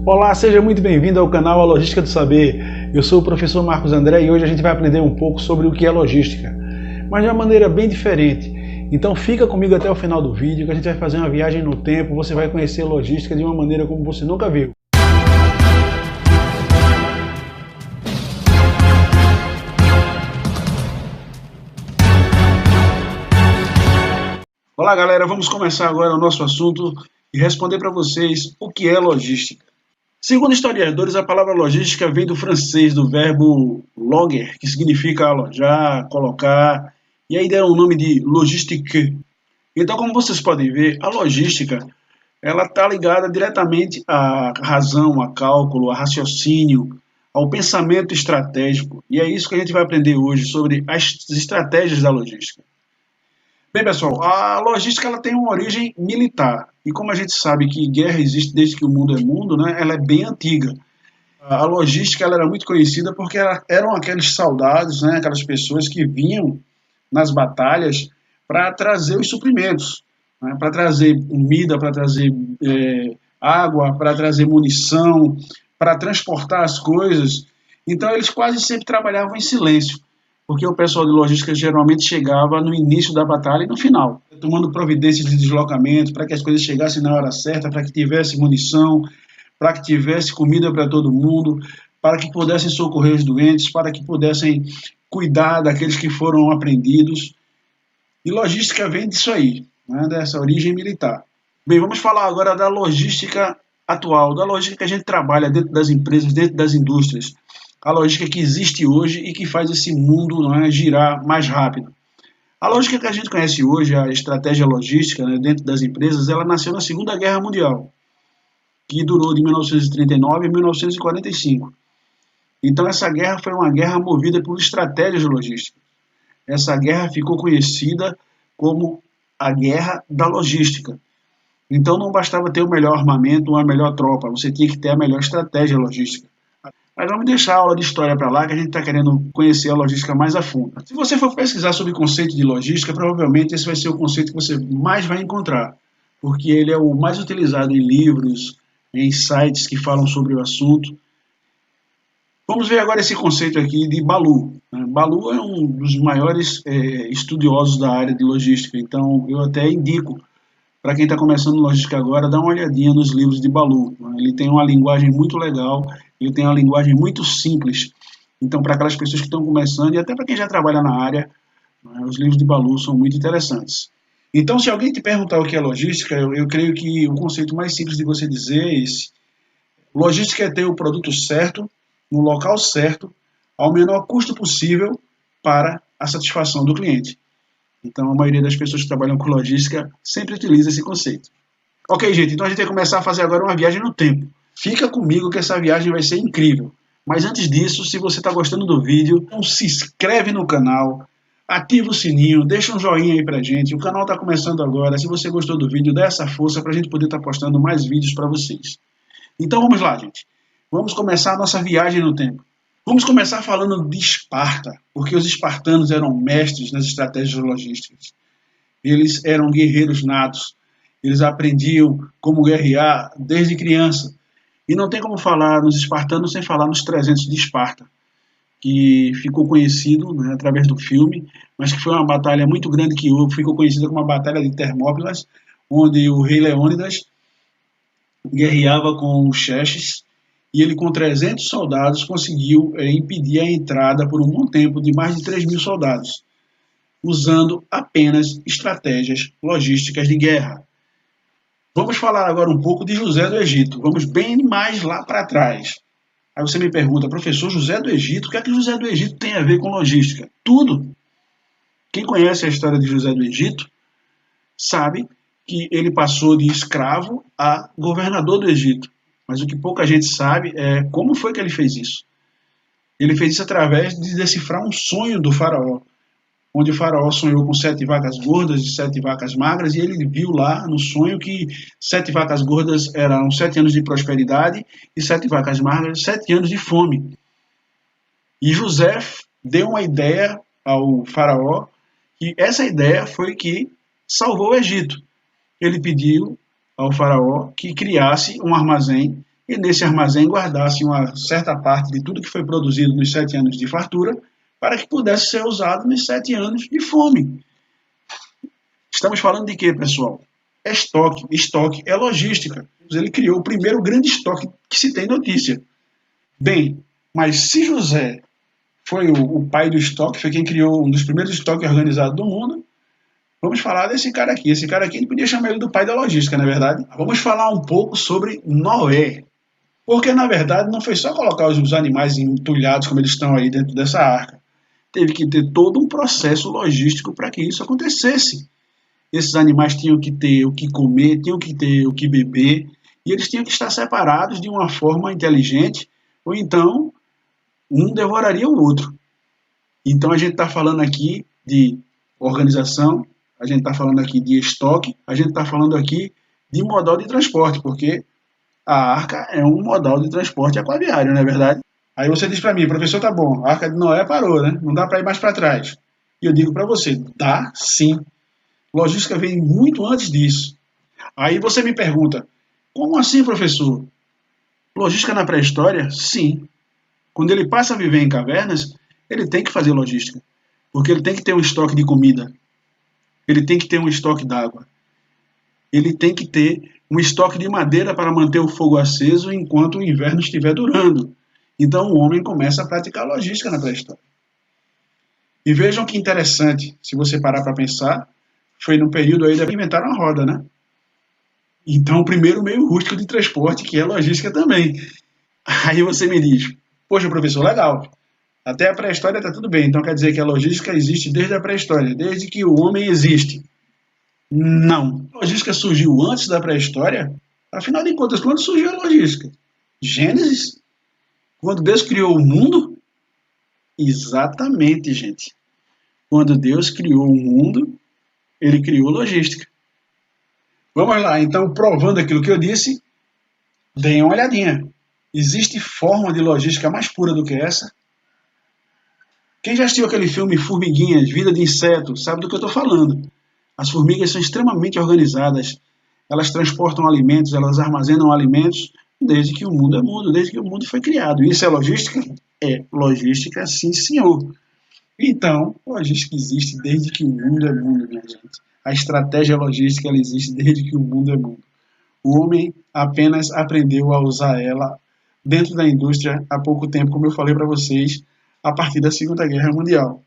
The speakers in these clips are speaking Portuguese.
Olá, seja muito bem-vindo ao canal A Logística do Saber. Eu sou o professor Marcos André e hoje a gente vai aprender um pouco sobre o que é logística, mas de uma maneira bem diferente. Então fica comigo até o final do vídeo que a gente vai fazer uma viagem no tempo, você vai conhecer logística de uma maneira como você nunca viu. Olá galera, vamos começar agora o nosso assunto e responder para vocês o que é logística. Segundo historiadores, a palavra logística vem do francês, do verbo loger, que significa alojar, colocar, e aí deram o nome de logistique. Então, como vocês podem ver, a logística ela está ligada diretamente à razão, a cálculo, a raciocínio, ao pensamento estratégico. E é isso que a gente vai aprender hoje sobre as estratégias da logística. Bem, pessoal, a logística ela tem uma origem militar. E como a gente sabe que guerra existe desde que o mundo é mundo, né, ela é bem antiga. A logística ela era muito conhecida porque eram aqueles soldados, né, aquelas pessoas que vinham nas batalhas para trazer os suprimentos, né, para trazer comida, para trazer água, para trazer munição, para transportar as coisas. Então eles quase sempre trabalhavam em silêncio porque o pessoal de logística geralmente chegava no início da batalha e no final, tomando providências de deslocamento para que as coisas chegassem na hora certa, para que tivesse munição, para que tivesse comida para todo mundo, para que pudessem socorrer os doentes, para que pudessem cuidar daqueles que foram apreendidos. E logística vem disso aí, né, dessa origem militar. Bem, vamos falar agora da logística atual, da logística que a gente trabalha dentro das empresas, dentro das indústrias. A logística que existe hoje e que faz esse mundo, não é, girar mais rápido. A lógica que a gente conhece hoje, a estratégia logística, né, dentro das empresas, ela nasceu na Segunda Guerra Mundial, que durou de 1939 a 1945. Então essa guerra foi uma guerra movida por estratégias logísticas. Essa guerra ficou conhecida como a Guerra da Logística. Então não bastava ter o melhor armamento ou a melhor tropa, você tinha que ter a melhor estratégia logística. Mas vamos deixar a aula de história para lá, que a gente está querendo conhecer a logística mais a fundo. Se você for pesquisar sobre o conceito de logística, provavelmente esse vai ser o conceito que você mais vai encontrar, porque ele é o mais utilizado em livros, em sites que falam sobre o assunto. Vamos ver agora esse conceito aqui de Balu. Balu é um dos maiores estudiosos da área de logística, então eu até indico para quem está começando logística agora, dá uma olhadinha nos livros de Balu. Ele tem uma linguagem muito legal, ele tem uma linguagem muito simples. Então, para aquelas pessoas que estão começando e até para quem já trabalha na área, os livros de Balu são muito interessantes. Então, se alguém te perguntar o que é logística, eu creio que o conceito mais simples de você dizer é esse. Logística é ter o produto certo, no local certo, ao menor custo possível para a satisfação do cliente. Então, a maioria das pessoas que trabalham com logística sempre utiliza esse conceito. Ok, gente, então a gente vai começar a fazer agora uma viagem no tempo. Fica comigo que essa viagem vai ser incrível. Mas antes disso, se você está gostando do vídeo, então se inscreve no canal, ativa o sininho, deixa um joinha aí pra gente. O canal está começando agora. Se você gostou do vídeo, dá essa força para a gente poder estar postando mais vídeos para vocês. Então vamos lá, gente. Vamos começar a nossa viagem no tempo. Vamos começar falando de Esparta, porque os espartanos eram mestres nas estratégias logísticas. Eles eram guerreiros natos, eles aprendiam como guerrear desde criança. E não tem como falar nos espartanos sem falar nos 300 de Esparta, que ficou conhecido, né, através do filme, mas que foi uma batalha muito grande que ficou conhecida como a Batalha de Termópilas, onde o rei Leônidas guerreava com os Xerxes, e ele com 300 soldados conseguiu impedir a entrada por um bom tempo de mais de 3.000 soldados, usando apenas estratégias logísticas de guerra. Vamos falar agora um pouco de José do Egito, vamos bem mais lá para trás. Aí você me pergunta, professor, José do Egito, o que é que José do Egito tem a ver com logística? Tudo! Quem conhece a história de José do Egito sabe que ele passou de escravo a governador do Egito. Mas o que pouca gente sabe é como foi que ele fez isso. Ele fez isso através de decifrar um sonho do faraó, onde o faraó sonhou com 7 vacas gordas e 7 vacas magras, e ele viu lá no sonho que 7 vacas gordas eram 7 anos de prosperidade e 7 vacas magras 7 anos de fome. E José deu uma ideia ao faraó, e essa ideia foi que salvou o Egito. Ele pediu ao faraó que criasse um armazém e nesse armazém guardasse uma certa parte de tudo que foi produzido nos 7 anos de fartura, para que pudesse ser usado nos 7 anos de fome. Estamos falando de quê, pessoal? É estoque. Estoque é logística. Ele criou o primeiro grande estoque que se tem notícia. Bem, mas se José foi o pai do estoque, foi quem criou um dos primeiros estoques organizados do mundo, vamos falar desse cara aqui. Esse cara aqui, a gente podia chamar ele do pai da logística, não é verdade? Vamos falar um pouco sobre Noé. Porque, na verdade, não foi só colocar os animais entulhados como eles estão aí dentro dessa arca. Teve que ter todo um processo logístico para que isso acontecesse. Esses animais tinham que ter o que comer, tinham que ter o que beber, e eles tinham que estar separados de uma forma inteligente, ou então um devoraria o outro. Então a gente está falando aqui de organização, a gente está falando aqui de estoque, a gente está falando aqui de modal de transporte, porque a arca é um modal de transporte aquaviário, não é verdade? Aí você diz para mim, professor, tá bom, a arca de Noé parou, né? Não dá para ir mais para trás. E eu digo para você, dá sim. Logística vem muito antes disso. Aí você me pergunta, como assim, professor? Logística na pré-história? Sim. Quando ele passa a viver em cavernas, ele tem que fazer logística. Porque ele tem que ter um estoque de comida. Ele tem que ter um estoque d'água. Ele tem que ter um estoque de madeira para manter o fogo aceso enquanto o inverno estiver durando. Então o homem começa a praticar logística na pré-história. E vejam que interessante, se você parar para pensar, foi no período aí que inventaram a roda, né? Então, o primeiro meio rústico de transporte, que é logística também. Aí você me diz, poxa, professor, legal. Até a pré-história está tudo bem. Então quer dizer que a logística existe desde a pré-história, desde que o homem existe. Não. A logística surgiu antes da pré-história? Afinal de contas, quando surgiu a logística? Gênesis? Quando Deus criou o mundo? Exatamente, gente. Quando Deus criou o mundo, ele criou logística. Vamos lá, então, provando aquilo que eu disse, deem uma olhadinha. Existe forma de logística mais pura do que essa? Quem já assistiu aquele filme Formiguinhas, Vida de Inseto, sabe do que eu estou falando. As formigas são extremamente organizadas. Elas transportam alimentos, elas armazenam alimentos desde que o mundo é mundo, desde que o mundo foi criado. Isso é logística? É logística, sim, senhor. Então, logística existe desde que o mundo é mundo, minha gente. A estratégia logística ela existe desde que o mundo é mundo. O homem apenas aprendeu a usar ela dentro da indústria há pouco tempo, como eu falei para vocês, a partir da Segunda Guerra Mundial.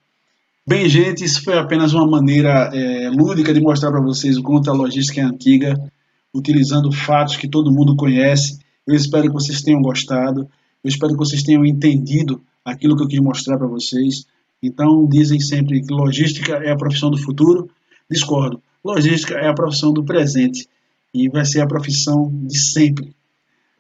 Bem, gente, isso foi apenas uma maneira lúdica de mostrar para vocês o quanto a logística é antiga, utilizando fatos que todo mundo conhece. Eu espero que vocês tenham gostado, eu espero que vocês tenham entendido aquilo que eu quis mostrar para vocês. Então, dizem sempre que logística é a profissão do futuro. Discordo. Logística é a profissão do presente e vai ser a profissão de sempre.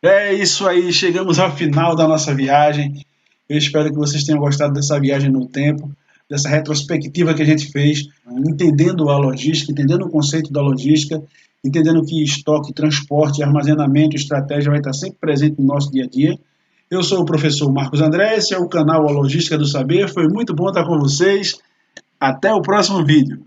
É isso aí, chegamos ao final da nossa viagem. Eu espero que vocês tenham gostado dessa viagem no tempo, dessa retrospectiva que a gente fez, entendendo a logística, entendendo o conceito da logística, entendendo que estoque, transporte, armazenamento, estratégia vai estar sempre presente no nosso dia a dia. Eu sou o professor Marcos André, esse é o canal A Logística do Saber. Foi muito bom estar com vocês. Até o próximo vídeo.